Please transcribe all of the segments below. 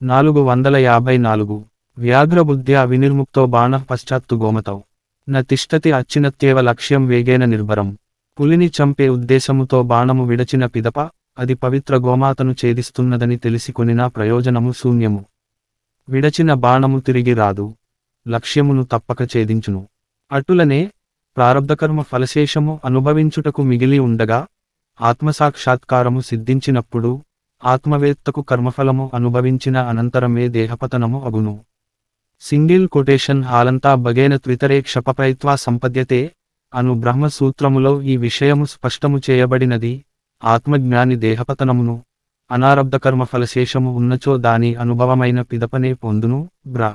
454 వ్యాఘ్రబుద్ధ్యా వినిర్ముక్తో బాణః పశ్చాత్తు గోమతౌ న తిష్టతి అచ్చినత్యేవ లక్ష్యం వేగేన నిర్భరం. పులిని చంపే ఉద్దేశముతో బాణము విడచిన పిదప అది పవిత్ర గోమాతను ఛేదిస్తున్నదని తెలిసికొనినా ప్రయోజనము శూన్యము. విడచిన బాణము తిరిగి రాదు, లక్ష్యమును తప్పక ఛేదించును. అటులనే ప్రారబ్ధకర్మ ఫలశేషము అనుభవించుటకు మిగిలి ఉండగా ఆత్మసాక్షాత్కారము సిద్ధించినప్పుడు ఆత్మవేత్తకు కర్మఫలము అనుభవించిన అనంతరమే దేహపతనము అగును. సింగిల్ కొటేషన్ హాలంతా బగేన త్వితరే క్షపపైత్వా సంపద్యతే అను బ్రహ్మసూత్రములో ఈ విషయము స్పష్టము చేయబడినది. ఆత్మజ్ఞాని దేహపతనమును, అనారబ్ధకర్మ ఫలశేషము ఉన్నచో దాని అనుభవమైన పిదపనే పొందును. బ్రా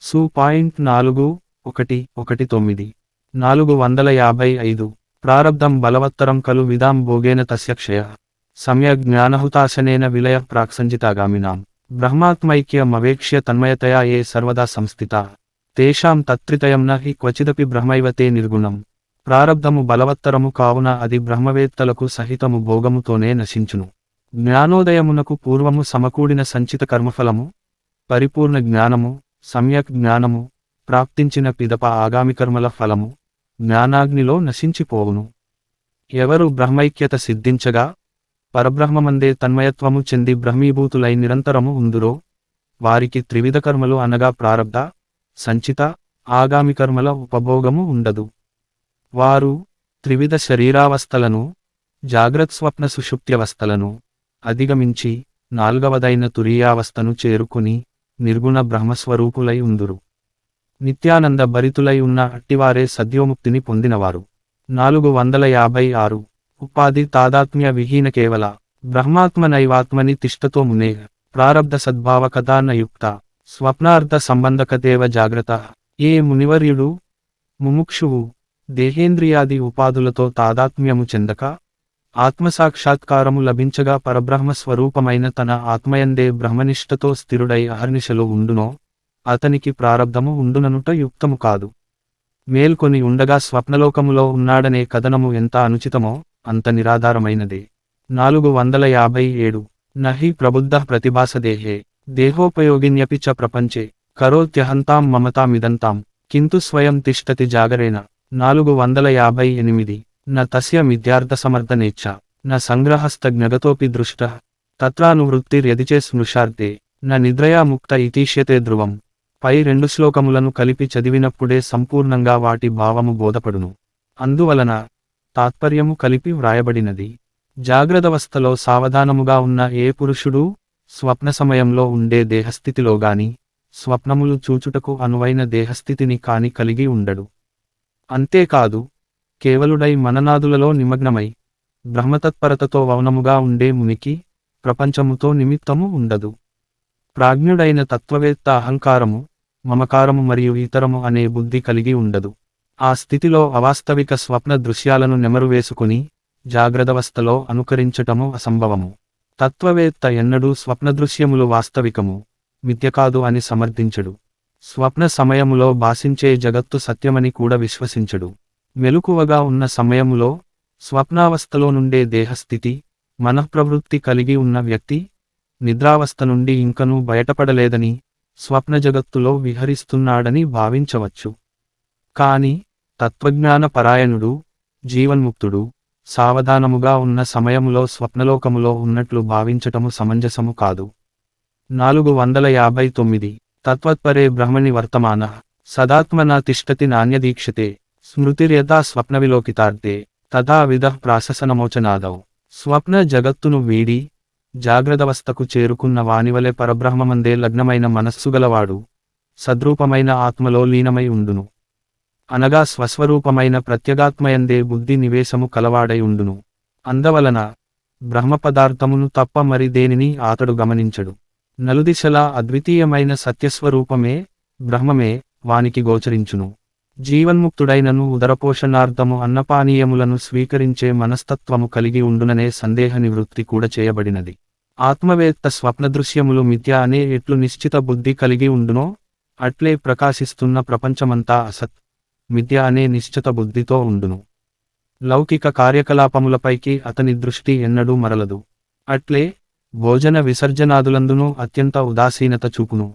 సు. 4.1.19 455 ప్రారబ్ధం బలవత్తరం కలు విదాం భోగేన తస్య క్షయః సమ్యగ్ జ్ఞానహుతాశనేన విలయ ప్రాక్సంజితాగామినాం బ్రహ్మాత్మైక్యమవేక్ష్య తన్మయతయా ఏ సర్వదా సంస్థితాః తేషాం తత్త్రితయం న హి క్వచిదపి బ్రహ్మైవ తే నిర్గుణం. ప్రారబ్ధము బలవత్తరము కావున అది బ్రహ్మవేత్తలకు సహితము భోగముతోనే నశించును. జ్ఞానోదయమునకు పూర్వము సమకూడిన సంచిత కర్మఫలము, పరిపూర్ణ జ్ఞానము, సమ్యక్ జ్ఞానము ప్రాప్తించిన పిదప ఆగామికర్మల ఫలము జ్ఞానాగ్నిలో నశించిపోవును. ఎవరు బ్రహ్మైక్యత సిద్ధించగా పరబ్రహ్మమందే తన్మయత్వము చెంది బ్రహ్మీభూతులై నిరంతరము ఉందురో వారికి త్రివిధ కర్మలు అనగా ప్రారబ్ధ, సంచిత, ఆగామికర్మల ఉపభోగము ఉండదు. వారు త్రివిధ శరీరావస్థలను, జాగ్రత్స్వప్న సుషుప్త్యవస్థలను అధిగమించి నాల్గవదైన తురీయావస్థను చేరుకుని నిర్గుణ బ్రహ్మస్వరూపులై ఉందురు. నిత్యానంద భరితులై ఉన్న అట్టివారే సద్యోముక్తిని పొందినవారు. 456 ఉపాధి తాదాత్మ్య విహీన కేవల బ్రహ్మాత్మనైవాత్మని తిష్టతో మునే ప్రారబ్ధ సద్భావ కథానయుక్త స్వప్నార్థ సంబంధకతేవ జాగ్రత్త. ఏ మునివర్యుడు ముముక్షువు దేహేంద్రియాది ఉపాధులతో తాదాత్మ్యము చెందక ఆత్మసాక్షాత్కారము లభించగా పరబ్రహ్మ స్వరూపమైన తన ఆత్మయందే బ్రహ్మనిష్టతో స్థిరుడై అహర్నిశలో ఉండునో అతనికి ప్రారబ్ధము ఉండుననుట యుక్తము కాదు. మేల్కొని ఉండగా స్వప్నలోకములో ఉన్నాడనే కథనము ఎంత అనుచితమో అంత నిరాధారమైనదే. 457 నహి ప్రబుద్ధః ప్రతిభాసదేహే దేహోపయోగిన్యపి చ ప్రపంచే కరోత్యహంతాం మమతామిదంతాం కింతు స్వయం తిష్టతి జాగరేణ. 458 న తస్య మిథ్యార్థసమర్థనేచ్ఛ న సంగ్రహస్తజ్ఞగతోపి దృష్టః తత్రానువృత్తిర్యదిచే స్మృశార్తే న నిద్రయా ముక్త ఇతీష్యతే ధ్రువం. పై రెండు శ్లోకములను కలిపి చదివినప్పుడే సంపూర్ణంగా వాటి భావము బోధపడును. అందువలన తాత్పర్యము కలిపి వ్రాయబడినది. జాగ్రదవస్థలో సావధానముగా ఉన్న ఏ పురుషుడూ స్వప్న సమయంలో ఉండే దేహస్థితిలోగాని స్వప్నములు చూచుటకు అనువైన దేహస్థితిని కాని కలిగి ఉండడు. అంతేకాదు కేవలుడై మననాదులలో నిమగ్నమై బ్రహ్మతత్పరతతో వౌనముగా ఉండే మునికి ప్రపంచముతో నిమిత్తము ఉండదు. ప్రాజ్ఞుడైన తత్వవేత్త అహంకారము, మమకారము మరియు ఇతరము అనే బుద్ధి కలిగి ఉండదు. ఆ స్థితిలో అవాస్తవిక స్వప్న దృశ్యాలను నెమరువేసుకుని జాగ్రదవస్థలో అనుకరించటము అసంభవము. తత్వవేత్త ఎన్నడూ స్వప్నదృశ్యములు వాస్తవికము, మిథ్యకాదు అని సమర్థించడు. స్వప్న సమయములో భాసించే జగత్తు సత్యమని కూడా విశ్వసించడు. మెలకువగా ఉన్న సమయములో స్వప్నావస్థలో నుండే దేహస్థితి, మనఃప్రవృత్తి కలిగి ఉన్న వ్యక్తి నిద్రావస్థ నుండి ఇంకనూ బయటపడలేదని, స్వప్న జగత్తులో విహరిస్తున్నాడని భావించవచ్చు. కాని తత్వజ్ఞాన పరాయణుడు, జీవన్ముక్తుడు సావధానముగా ఉన్న సమయములో స్వప్నలోకములో ఉన్నట్లు భావించటము సమంజసము కాదు. 459 తత్వత్పరే బ్రహ్మణి వర్తమానః సదాత్మనా తిష్టతి నాణ్యదీక్షతే స్మృతిర్యథా స్వప్నవిలోకితార్థే తథా విదః ప్రాశసనమోచనాదౌ. స్వప్న జగత్తును వీడి జాగ్రదవస్థకు చేరుకున్న వానివలె పరబ్రహ్మమందే లగ్నమైన మనస్సుగలవాడు సద్రూపమైన ఆత్మలో లీనమై ఉండును. అనగా స్వస్వరూపమైన ప్రత్యగాత్మయందే బుద్ధి నివేశము కలవాడై ఉండును. అందవలన బ్రహ్మపదార్థమును తప్ప మరి దేనిని అతడు గమనించడు. నలుదిశలా అద్వితీయమైన సత్యస్వరూపమే బ్రహ్మమే వానికి గోచరించును. జీవన్ముక్తుడైనను ఉదరపోషణార్థము అన్నపానీయములను స్వీకరించే మనస్తత్వము కలిగి ఉండుననే సందేహ నివృత్తి కూడా చేయబడినది. ఆత్మవేత్త స్వప్నదృశ్యములు మిథ్య అనే ఎట్లు నిశ్చిత బుద్ధి కలిగి ఉండునో అట్లే ప్రకాశిస్తున్న ప్రపంచమంతా అసత్, మిథ్య అనే నిశ్చిత బుద్ధితో ఉండును. లౌకిక కార్యకలాపములపైకి అతని దృష్టి ఎన్నడూ మరలదు. అట్లే భోజన విసర్జనాదులందునూ అత్యంత ఉదాసీనత చూపును.